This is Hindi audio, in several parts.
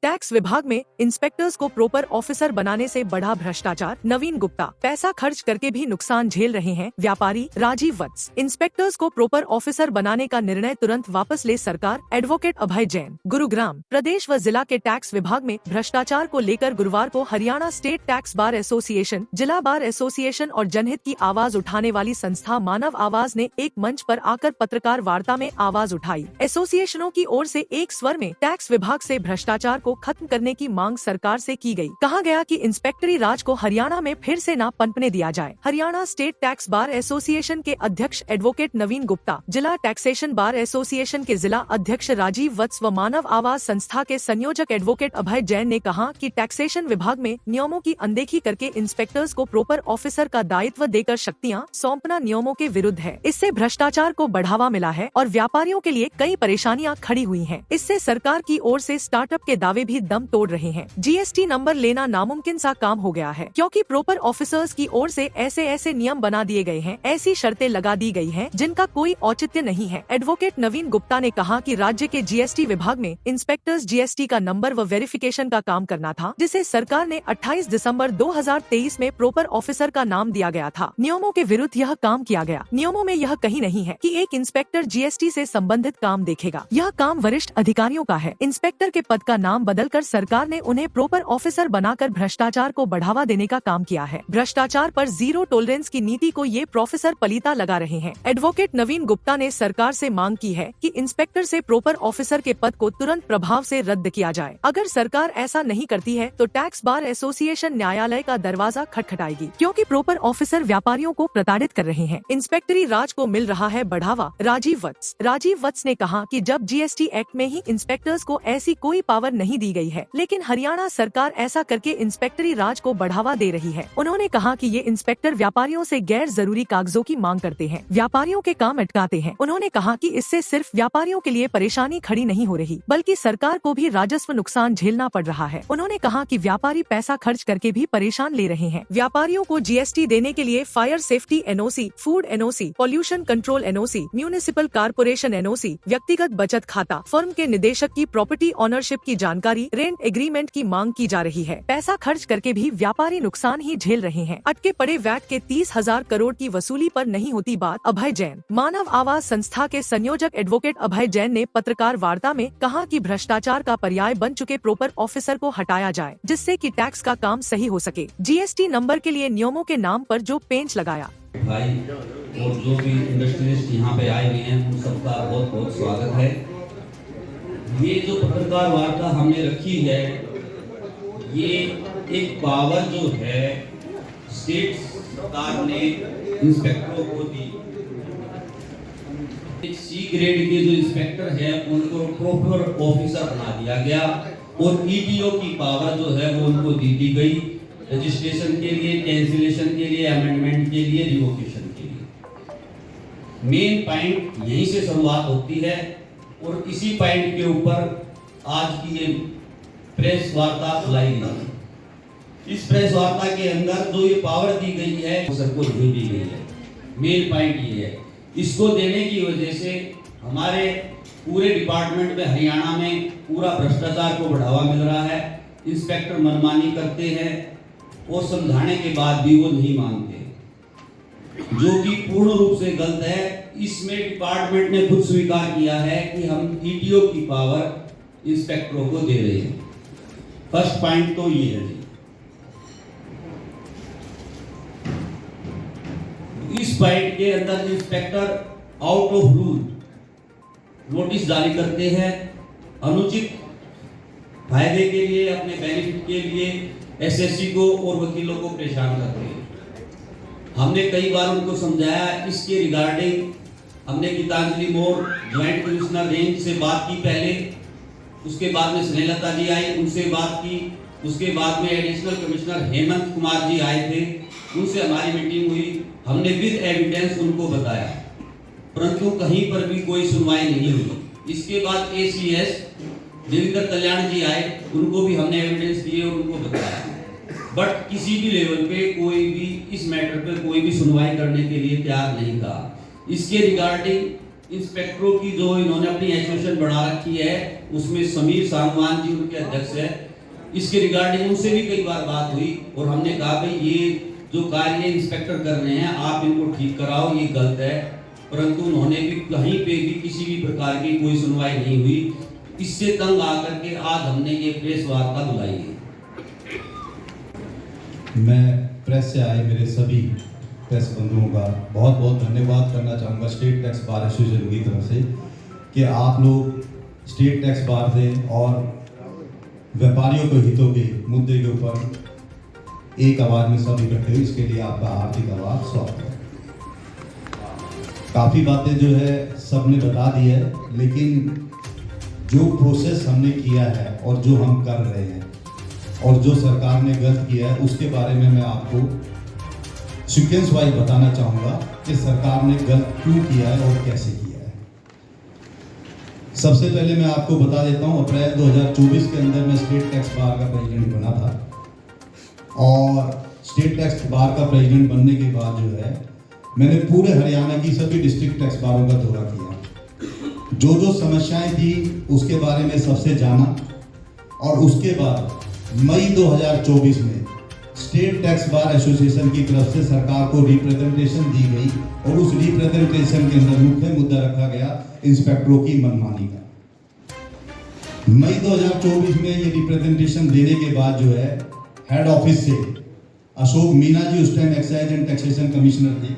टैक्स विभाग में इंस्पेक्टर्स को प्रॉपर ऑफिसर बनाने से बढ़ा भ्रष्टाचार। नवीन गुप्ता, पैसा खर्च करके भी नुकसान झेल रहे हैं व्यापारी। राजीव वत्स, इंस्पेक्टर्स को प्रॉपर ऑफिसर बनाने का निर्णय तुरंत वापस ले सरकार। एडवोकेट अभय जैन, गुरुग्राम, प्रदेश व जिला के टैक्स विभाग में भ्रष्टाचार को लेकर गुरुवार को Haryana state tax bar association, जिला बार एसोसिएशन और जनहित की आवाज उठाने वाली संस्था मानव आवाज ने एक मंच पर आकर पत्रकार वार्ता में आवाज उठाई। एसोसिएशनों की ओर से एक स्वर में टैक्स विभाग से भ्रष्टाचार को खत्म करने की मांग सरकार से की गई। कहा गया कि इंस्पेक्टरी राज को हरियाणा में फिर से ना पनपने दिया जाए। Haryana state tax bar association के अध्यक्ष एडवोकेट नवीन गुप्ता, जिला टैक्सेशन बार एसोसिएशन के जिला अध्यक्ष राजीव वत्स व मानव आवाज संस्था के संयोजक एडवोकेट अभय जैन ने कहा कि टैक्सेशन विभाग में नियमों की अनदेखी करके इंस्पेक्टर्स को प्रॉपर ऑफिसर का दायित्व देकर शक्तियां सौंपना नियमों के विरुद्ध है। इससे भ्रष्टाचार को बढ़ावा मिला है और व्यापारियों के लिए कई परेशानियां खड़ी हुई हैं। इससे सरकार की ओर से स्टार्टअप के दावे भी दम तोड़ रहे हैं। जीएसटी नंबर लेना नामुमकिन सा काम हो गया है, क्योंकि प्रॉपर ऑफिसर्स की ओर से ऐसे नियम बना दिए गए हैं, ऐसी शर्तें लगा दी गई हैं, जिनका कोई औचित्य नहीं है। एडवोकेट नवीन गुप्ता ने कहा कि राज्य के जीएसटी विभाग में इंस्पेक्टर्स जीएसटी का नंबर व वेरिफिकेशन का काम करना था, जिसे सरकार ने 28 दिसंबर 2023 में प्रॉपर ऑफिसर का नाम दिया गया था। नियमों के विरुद्ध यह काम किया गया। नियमों में यह कहीं नहीं है कि एक इंस्पेक्टर जीएसटी से संबंधित काम देखेगा। यह काम वरिष्ठ अधिकारियों का है। इंस्पेक्टर के पद का नाम बदलकर सरकार ने उन्हें प्रॉपर ऑफिसर बनाकर भ्रष्टाचार को बढ़ावा देने का काम किया है। भ्रष्टाचार पर जीरो टॉलरेंस की नीति को ये प्रोफेसर पलीता लगा रहे हैं। एडवोकेट नवीन गुप्ता ने सरकार से मांग की है कि इंस्पेक्टर से प्रॉपर ऑफिसर के पद को तुरंत प्रभाव से रद्द किया जाए। अगर सरकार ऐसा नहीं करती है तो टैक्स बार एसोसिएशन न्यायालय का दरवाजा खटखटाएगी, क्योंकि प्रॉपर ऑफिसर व्यापारियों को प्रताड़ित कर रहे हैं। इंस्पेक्टरी राज को मिल रहा है बढ़ावा। राजीव वत्स ने कहा कि जब जीएसटी एक्ट में ही इंस्पेक्टर्स को ऐसी कोई पावर नहीं दी गई है, लेकिन हरियाणा सरकार ऐसा करके इंस्पेक्टरी राज को बढ़ावा दे रही है। उन्होंने कहा कि ये इंस्पेक्टर व्यापारियों से गैर जरूरी कागजों की मांग करते हैं, व्यापारियों के काम अटकाते हैं। उन्होंने कहा कि इससे सिर्फ व्यापारियों के लिए परेशानी खड़ी नहीं हो रही, बल्कि सरकार को भी राजस्व नुकसान झेलना पड़ रहा है। उन्होंने कहा कि व्यापारी पैसा खर्च करके भी परेशान ले रहे हैं। व्यापारियों को जीएसटी देने के लिए fire safety NOC, food NOC, pollution control NOC, municipal corporation NOC, व्यक्तिगत बचत खाता, फर्म के निदेशक की प्रॉपर्टी ऑनरशिप की जानकारी, रेंट एग्रीमेंट की मांग की जा रही है। पैसा खर्च करके भी व्यापारी नुकसान ही झेल रहे हैं। अटके पड़े वैट के 30,000 करोड़ की वसूली पर नहीं होती बात। अभय जैन, मानव आवाज संस्था के संयोजक एडवोकेट अभय जैन ने पत्रकार वार्ता में कहा कि भ्रष्टाचार का पर्याय बन चुके प्रॉपर ऑफिसर को हटाया जाए, जिससे कि टैक्स का काम सही हो सके। जीएसटी नंबर के लिए नियमों के नाम पर जो पेंच लगाया। भाई और जो भी इंडस्ट्रियलिस्ट यहाँ पे आए हुए हैं उन सबका बहुत बहुत स्वागत है। ये जो पत्रकार वार्ता हमने रखी है, ये एक पावर जो है स्टेट सरकार ने इंस्पेक्टरों को दी। सी ग्रेड के जो इंस्पेक्टर है उनको प्रॉपर ऑफिसर बना दिया गया और ईटीओ की पावर जो है वो उनको दी गई, रजिस्ट्रेशन के लिए, कैंसिलेशन के लिए, अमेंडमेंट के लिए, रिवोकेशन के लिए। मेन पॉइंट यहीं से शुरुआत होती है और इसी पॉइंट के ऊपर आज की ये प्रेस वार्ता बुलाई गई। इस प्रेस वार्ता के अंदर जो ये पावर दी गई है वो सबको नहीं दी गई है। मेन पॉइंट ये है, इसको देने की वजह से हमारे पूरे डिपार्टमेंट में, हरियाणा में पूरा भ्रष्टाचार को बढ़ावा मिल रहा है। इंस्पेक्टर मनमानी करते हैं और समझाने के बाद भी वो नहीं मानते, जो कि पूर्ण रूप से गलत है। इसमें डिपार्टमेंट ने खुद स्वीकार किया है कि हम ईटीओ की पावर इंस्पेक्टरों को दे रहे हैं। फर्स्ट पॉइंट तो ये है जी। इस पॉइंट के अंदर inspector out of rule notice जारी करते हैं, अनुचित फायदे के लिए, अपने बेनिफिट के लिए एसएससी को और वकीलों को परेशान करते हैं। हमने कई बार उनको समझाया। इसके रिगार्डिंग हमने गीतांजलि मोर ज्वाइंट कमिश्नर रेंज से बात की पहले, उसके बाद में स्नेहलता जी आई, उनसे बात की, उसके बाद में एडिशनल कमिश्नर हेमंत कुमार जी आए थे, उनसे हमारी मीटिंग हुई। हमने विद एविडेंस उनको बताया, परंतु कहीं पर भी कोई सुनवाई नहीं हुई। इसके बाद एसीएस देवेंद्र कल्याण जी आए, उनको भी हमने एविडेंस दिए और उनको बताया, बट किसी भी लेवल पे कोई भी इस मैटर पे कोई भी सुनवाई करने के लिए तैयार नहीं था। इसके रिगार्डिंग इंस्पेक्टरों की जो इन्होंने अपनी एसोसिएशन बढ़ा रखी है उसमें समीर सांगवान जी उनके अध्यक्ष है। इसके रिगार्डिंग उनसे भी कई बार बात हुई और हमने कहा भाई ये जो कार्य इंस्पेक्टर कर रहे हैं आप इनको ठीक कराओ, ये गलत है, परंतु उन्होंने भी कहीं पे भी किसी भी प्रकार की कोई सुनवाई नहीं हुई। इससे तंग आकर के आज हमने ये प्रेस वार्ता बुलाई है। मैं प्रेस से आए मेरे सभी प्रेस बंधुओं का बहुत बहुत धन्यवाद करना चाहूँगा स्टेट टैक्स बार एसोसिएशन की तरफ से कि आप लोग स्टेट टैक्स बार से और व्यापारियों के हितों के मुद्दे के ऊपर एक आवाज़ में सब इकट्ठे हुए, इसके लिए आपका हार्दिक आभार, स्वागत है। काफ़ी बातें जो है सबने बता दी है, लेकिन जो प्रोसेस हमने किया है और जो हम कर रहे हैं और जो सरकार ने गलत किया है उसके बारे में मैं आपको सीक्वेंस वाइज बताना चाहूँगा कि सरकार ने गलत क्यों किया है और कैसे किया है। सबसे पहले मैं आपको बता देता हूँ, अप्रैल 2024 के अंदर मैं स्टेट टैक्स बार का प्रेसिडेंट बना था और स्टेट टैक्स बार का प्रेसिडेंट बनने के बाद जो है मैंने पूरे हरियाणा की सभी डिस्ट्रिक्ट टैक्स बारों का दौरा किया। जो समस्याएं थी उसके बारे में सबसे जाना और उसके बाद मई 2024 में स्टेट टैक्स बार एसोसिएशन की तरफ से सरकार को रिप्रेजेंटेशन दी गई और उस रिप्रेजेंटेशन के अंदर मुख्य मुद्दा रखा गया इंस्पेक्टरों की मनमानी का। मई 2024 में ये रिप्रेजेंटेशन देने के बाद जो है हेड ऑफिस से अशोक मीना जी उस time excise and taxation commissioner थे,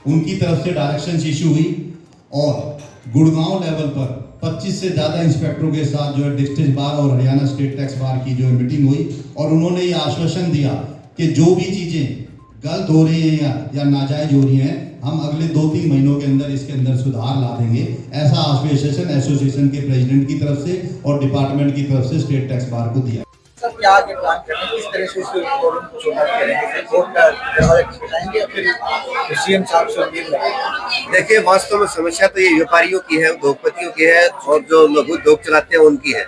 उनकी तरफ से डायरेक्शन इशू हुई और गुड़गांव लेवल पर 25 से ज़्यादा इंस्पेक्टरों के साथ जो है डिस्ट्रिक्ट बार और हरियाणा स्टेट टैक्स बार की जो है मीटिंग हुई और उन्होंने ये आश्वासन दिया कि जो भी चीज़ें गलत हो रही हैं या नाजायज हो रही हैं हम अगले 2-3 महीनों के अंदर इसके अंदर सुधार ला देंगे। ऐसा आश्वासन एसोसिएशन के प्रेसिडेंट की तरफ से और डिपार्टमेंट की तरफ से स्टेट टैक्स बार को दिया। सर क्या आगे प्लान कर रहे हैं, किस तरह से इस प्रॉब्लम को सॉल्व करेंगे, कोर्ट का दरवाजा खटखटाएंगे या फिर सीएम साहब से उम्मीद लगाएंगे? देखिए वास्तव में समस्या तो ये व्यापारियों की है, उद्योगपतियों की है और जो लघु उद्योग चलाते हैं उनकी है।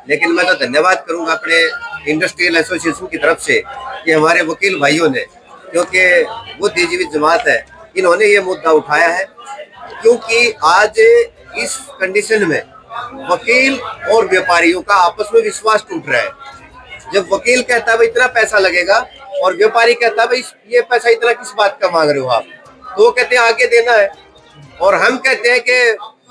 लेकिन मैं तो धन्यवाद करूंगा अपने इंडस्ट्रियल एसोसिएशन की तरफ से कि हमारे वकील भाइयों ने, क्योंकि वो बुद्धिजीवी जमात है, इन्होंने ये मुद्दा उठाया है। क्योंकि आज इस कंडीशन में वकील और व्यापारियों का आपस में विश्वास टूट रहा है। जब वकील कहता है भाई इतना पैसा लगेगा और व्यापारी कहता है भाई ये पैसा इतना किस बात का मांग रहे हो आप, तो वो कहते हैं आगे देना है और हम कहते हैं कि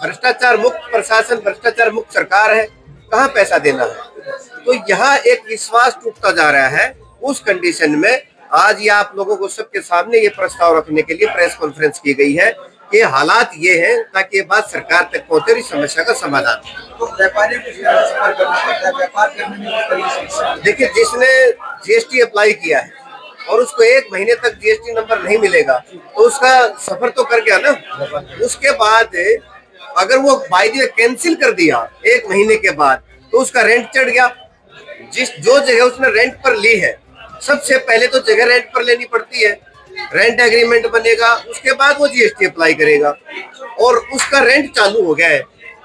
भ्रष्टाचार मुक्त प्रशासन, भ्रष्टाचार मुक्त सरकार है, कहाँ पैसा देना है। तो यहाँ एक विश्वास टूटता जा रहा है। उस कंडीशन में आज ये आप लोगों को सबके सामने ये प्रस्ताव रखने के लिए प्रेस कॉन्फ्रेंस की गई है कि हालात ये है ताकि ये बात सरकार तक पहुंचे और इस समस्या का समाधान। तो व्यापारियों को सफर करना पड़ता है, व्यापार करने में किस तरीके से? देखिए जिसने जीएसटी अप्लाई किया है और उसको 1 महीने तक जीएसटी नंबर नहीं मिलेगा तो उसका सफर तो कर गया ना। उसके बाद अगर वो बाय द वे कैंसिल कर दिया 1 महीने के बाद तो उसका रेंट चढ़ गया। जो जगह उसने रेंट पर ली है सबसे पहले तो जगह रेंट पर लेनी पड़ती है, रेंट एग्रीमेंट बनेगा, उसके बाद वो जीएसटी अप्लाई करेगा और उसका रेंट चालू हो गया है।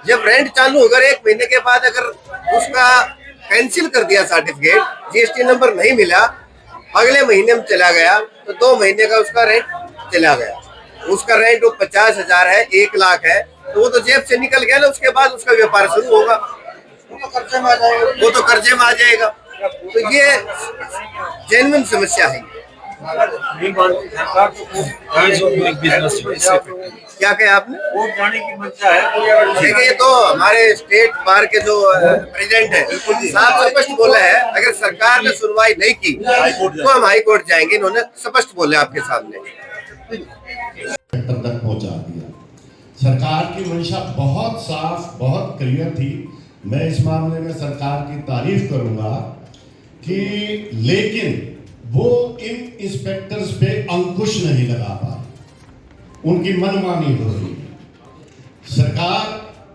जब रेंट चालू होगा 1 महीने के बाद अगर उसका कैंसिल कर दिया सर्टिफिकेट, जीएसटी नंबर नहीं मिला, अगले महीने में चला गया तो 2 महीने का उसका रेंट चला गया। उसका रेंट वो 50,000 है, 1 लाख है, तो वो तो जेब से निकल गया ना। उसके बाद उसका व्यापार शुरू होगा, वो तो कर्जे में आ जाएगा। तो ये जेन्युइन समस्या है। क्या कहा आपने? देखिए ये तो हमारे स्टेट बार के जो प्रेसिडेंट है साहब स्पष्ट बोला है, अगर सरकार ने सुनवाई नहीं की तो हम हाई कोर्ट जाएंगे। इन्होंने स्पष्ट बोला आपके सामने। तक पहुंचा दिया। सरकार की मंशा बहुत साफ, बहुत क्लियर थी। मैं इस मामले में सरकार की तारीफ करूंगा कि लेकिन वो इन इंस्पेक्टर्स पे अंकुश नहीं लगा पा, उनकी मनमानी हो रही। सरकार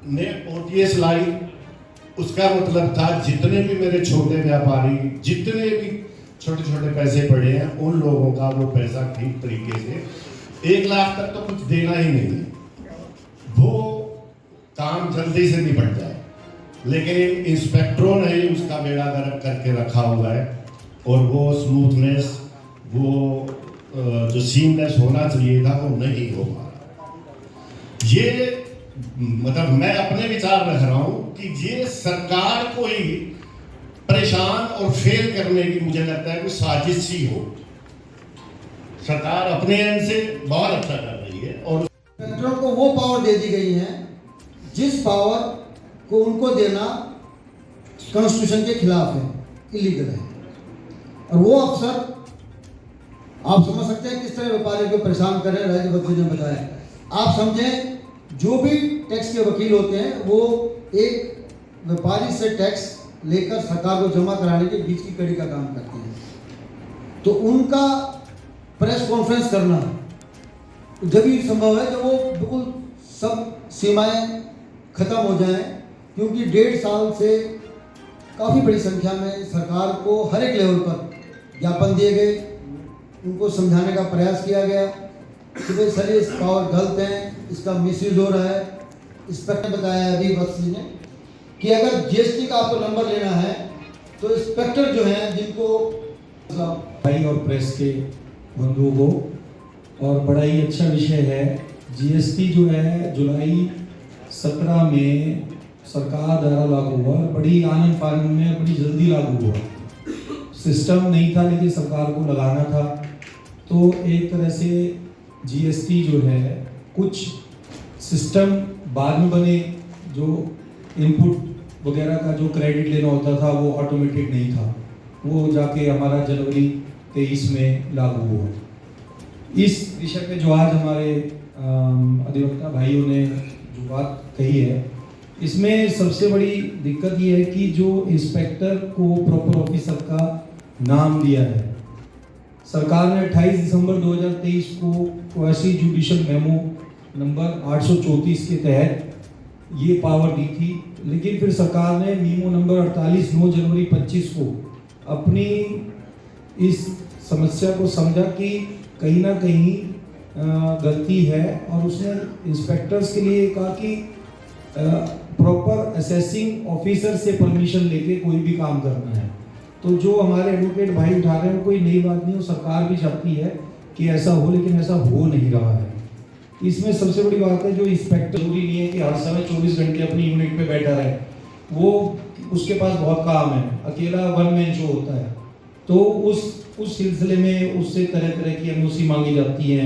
ने ओटीएस लाई, उसका मतलब था जितने भी मेरे छोटे व्यापारी, जितने भी छोटे छोटे पैसे पड़े हैं उन लोगों का वो पैसा ठीक तरीके से 1 लाख तक तो कुछ देना ही नहीं है, वो काम जल्दी से निपट जाए। लेकिन इन इंस्पेक्टरों ने ही उसका बेड़ा गर्क करके रखा हुआ है और वो स्मूथनेस, वो जो सीमलेस होना चाहिए था वो नहीं हो पा रहा। ये मतलब मैं अपने विचार रख रहा हूं कि ये सरकार को ही परेशान और फेल करने की मुझे लगता है कोई साजिश ही हो। सरकार अपने एंड से बहुत अच्छा कर रही है और इंस्पेक्टरों को वो पावर दे दी गई है जिस पावर को उनको देना कॉन्स्टिट्यूशन के खिलाफ है, इलीगल है। और वो अफसर आप समझ सकते हैं किस तरह व्यापारियों को परेशान कर रहे हैं। राज्य वकील ने बताया, आप समझें जो भी टैक्स के वकील होते हैं वो एक व्यापारी से टैक्स लेकर सरकार को जमा कराने के बीच की कड़ी का काम करते हैं। तो उनका प्रेस कॉन्फ्रेंस करना जब भी संभव है जब वो बिल्कुल सब सीमाएं खत्म हो जाएं, क्योंकि 1.5 साल से काफ़ी बड़ी संख्या में सरकार को हर एक लेवल पर ज्ञापन दिए गए, उनको समझाने का प्रयास किया गया कि भाई सर ये पावर गलत है, इसका मिसयूज हो रहा है। इंस्पेक्टर ने बताया अभी वक्त ने कि अगर जीएसटी का आपको नंबर लेना है तो इंस्पेक्टर जो हैं जिनको भाई और प्रेस के बंधुओं को, और बड़ा ही अच्छा विषय है। जीएसटी जो है जुलाई 17 में सरकार द्वारा लागू हुआ, बड़ी आनंद फानंद में बड़ी जल्दी लागू हुआ। सिस्टम नहीं था लेकिन सरकार को लगाना था। तो एक तरह से जीएसटी जो है कुछ सिस्टम बाद में बने, जो इनपुट वगैरह का जो क्रेडिट लेना होता था वो ऑटोमेटिक नहीं था, वो जाके हमारा जनवरी 23 में लागू हुआ। इस विषय पे जो आज हमारे अधिवक्ता भाइयों ने जो बात कही है, इसमें सबसे बड़ी दिक्कत ये है कि जो इंस्पेक्टर को प्रॉपर ऑफिसर का नाम दिया है, सरकार ने 28 दिसंबर 2023 को क्वासी जुडिशियल मेमो नंबर 834 के तहत ये पावर दी थी। लेकिन फिर सरकार ने मीमो नंबर 48 9 जनवरी 25 को अपनी इस समस्या को समझा कि कहीं ना कहीं गलती है, और उसने इंस्पेक्टर्स के लिए कहा कि प्रॉपर असेसिंग ऑफिसर से परमिशन लेके कोई भी काम करना है। तो जो हमारे एडवोकेट भाई उठा रहे हैं कोई नई बात नहीं हो, सरकार भी चाहती है कि ऐसा हो, लेकिन ऐसा हो नहीं रहा है। इसमें सबसे बड़ी बात है जो इंस्पेक्टर जरूरी नहीं है कि हर समय 24 घंटे अपनी यूनिट पे बैठा रहे, वो उसके पास बहुत काम है, अकेला वन मैन शो होता है। तो उस सिलसिले में उससे तरह तरह की एनओसी मांगी जाती है।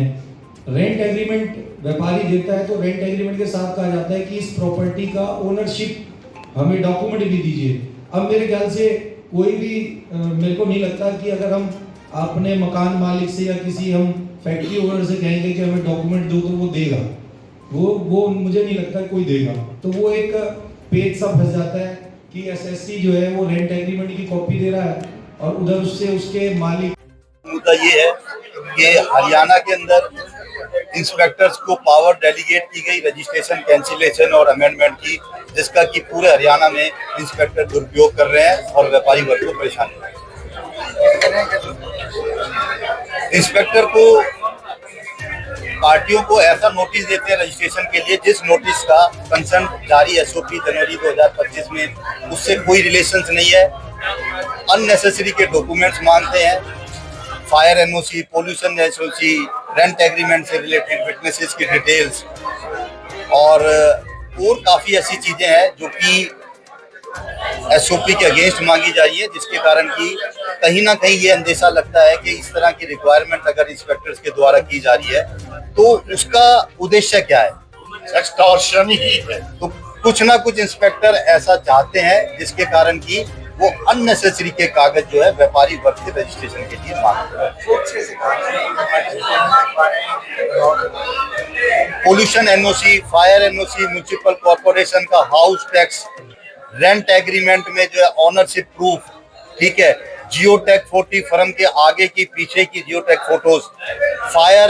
रेंट एग्रीमेंट व्यापारी देता है तो रेंट एग्रीमेंट के साथ कहा जाता है कि इस प्रॉपर्टी का ओनरशिप हमें डॉक्यूमेंट भी दीजिए। अब मेरे ख्याल से कोई भी मेरे को नहीं लगता कि अगर हम अपने मकान मालिक से या किसी हम फैक्ट्री ओनर से कहेंगे कि हमें डॉक्यूमेंट दो तो वो देगा, वो मुझे नहीं लगता कोई देगा। तो वो एक पेज सा फंस जाता है कि एसएससी जो है वो रेंट एग्रीमेंट की कॉपी दे रहा है और उधर उससे उसके मालिक। मुद्दा ये है कि हरियाणा के अंदर इंस्पेक्टर्स को पावर डेलीगेट की गई रजिस्ट्रेशन कैंसिलेशन और अमेंडमेंट की, जिसका कि पूरे हरियाणा में इंस्पेक्टर दुरुपयोग कर रहे हैं और व्यापारी वर्ग को परेशान कर रहे हैं। इंस्पेक्टर को पार्टियों को ऐसा नोटिस देते हैं रजिस्ट्रेशन के लिए जिस नोटिस का कंसर्न जारी एसओपी जनवरी 2025 में उससे कोई रिलेशंस नहीं है। अननेसेसरी के डॉक्यूमेंट्स मांगते हैं, fire NOC, pollution SOC, rent agreement से रिलेटेड विटनेसेस की डिटेल्स और काफ़ी ऐसी चीज़ें हैं जो कि एसओपी के अगेंस्ट मांगी जा रही है, जिसके कारण कि कहीं ना कहीं ये अंदेशा लगता है कि इस तरह की रिक्वायरमेंट अगर इंस्पेक्टर्स के द्वारा की जा रही है तो उसका उद्देश्य क्या है, एक्सटॉर्शन ही है। तो कुछ ना कुछ इंस्पेक्टर ऐसा चाहते हैं जिसके कारण कि वो अननेसेसरी के कागज जो है व्यापारी वर्ग के रजिस्ट्रेशन के लिए मांग रहे हैं। Pollution NOC, fire NOC, municipal corporation का हाउस टैक्स, रेंट एग्रीमेंट में जो है ऑनरशिप प्रूफ, ठीक है, जियोटैग 40 फर्म के आगे की पीछे की जियोटैग फोटोज, फायर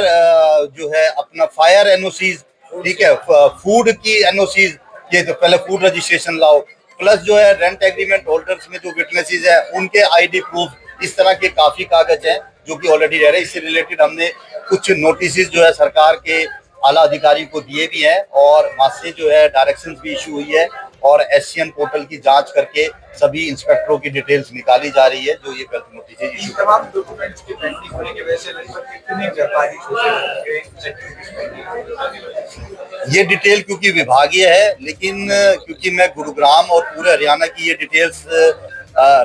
जो है अपना फायर एनओसीज, ठीक है, फूड की एनओसीज, ये तो पहले फूड रजिस्ट्रेशन लाओ, प्लस जो है रेंट एग्रीमेंट होल्डर्स में जो विटनेसेस है उनके आईडी प्रूफ, इस तरह के काफी कागज हैं जो कि ऑलरेडी रह रहे हैं। इससे रिलेटेड हमने कुछ नोटिस जो है सरकार के आला अधिकारी को दिए भी हैं और वहां से जो है डायरेक्शंस भी इशू हुई है और SCN पोर्टल की जांच करके सभी इंस्पेक्टरों की डिटेल्स निकाली जा रही है जो ये गलत नोटिस है। इन तमाम डॉक्यूमेंट्स की पेंडिंग होने की वजह से लगभग कितने व्यापारी ये डिटेल क्योंकि विभागीय है, लेकिन क्योंकि मैं गुरुग्राम और पूरे हरियाणा की ये डिटेल्स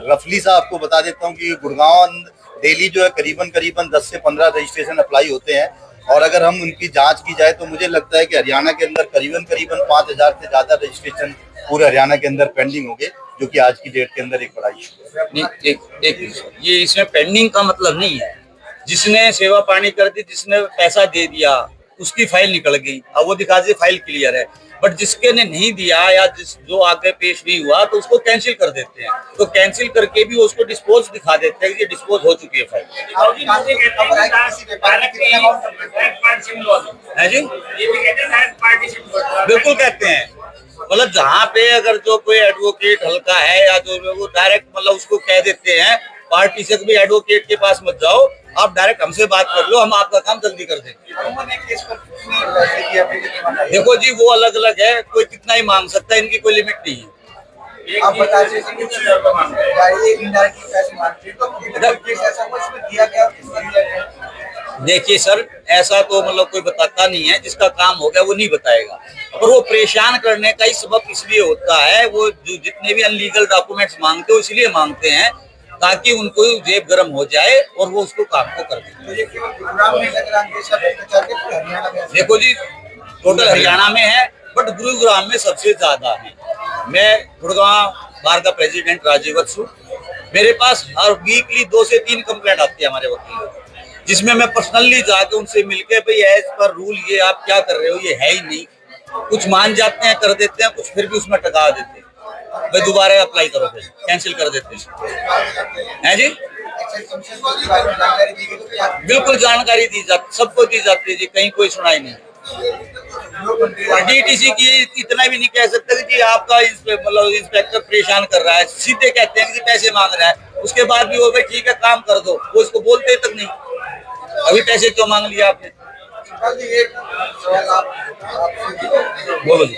रफली सा आपको बता देता हूँ कि गुड़गांव डेली जो है करीबन 10 से 15 रजिस्ट्रेशन अप्लाई होते हैं, और अगर हम उनकी जांच की जाए तो मुझे लगता है कि हरियाणा के अंदर करीबन 5000 से ज्यादा रजिस्ट्रेशन पूरे हरियाणा के अंदर पेंडिंग होंगे, जो कि आज की डेट के अंदर एक बड़ा इशू है। ये इसमें पेंडिंग का मतलब नहीं है। जिसने सेवा पानी कर दी, जिसने पैसा दे दिया, उसकी फाइल निकल गई, अब वो दिखा दे फाइल क्लियर है। बट जिसके ने नहीं दिया या जो आगे पेश नहीं हुआ तो उसको कैंसिल कर देते हैं। तो कैंसिल करके भी उसको डिस्पोज दिखा देते हैं कि डिस्पोज हो चुकी है फाइल। है जी, बिल्कुल कहते हैं। मतलब जहाँ पे अगर जो कोई एडवोकेट हल्का है या जो वो डायरेक्ट मतलब उसको कह देते हैं पार्टी से भी एडवोकेट के पास मत जाओ, आप डायरेक्ट हमसे बात कर लो, हम आपका काम जल्दी कर देंगे। देखो जी, वो अलग अलग है, कोई कितना ही मांग सकता है, इनकी कोई लिमिट नहीं है। आप बता देखिए सर, ऐसा तो मतलब कोई बताता नहीं है, जिसका काम हो गया वो नहीं बताएगा। और वो परेशान करने का ही सबब इसलिए होता है, वो जो जितने भी अनलीगल डॉक्यूमेंट्स मांगते हो इसलिए मांगते हैं ताकि उनको जेब गर्म हो जाए और वो उसको काम को कर दें। देखो जी, टोटल हरियाणा में है, बट गुरुग्राम में सबसे ज्यादा है। मैं गुड़गांव बार का प्रेसिडेंट राजीव वत्स हूँ। मेरे पास हर वीकली 2 से 3 कंप्लेंट आती है हमारे वकीलों, जिसमें मैं पर्सनली जाके उनसे मिलके भाई एज पर रूल ये आप क्या कर रहे हो, ये है ही नहीं। कुछ मान जाते हैं, कर देते हैं, कुछ फिर भी उसमें टका देते हैं, भाई दोबारा अप्लाई करो, फिर कैंसिल कर देते हैं जी। बिल्कुल जानकारी दी जाती, सबको दी जाती है जी, कहीं कोई सुनाई नहीं। DTC की इतना भी नहीं कह सकते कि आपका मतलब इंस्पेक्टर परेशान कर रहा है, सीधे कहते हैं कि पैसे मांग रहा है, उसके बाद भी वो भाई ठीक है काम कर दो, वो इसको बोलते तक नहीं, अभी पैसे क्यों मांग लिया आपने। बोलो जी।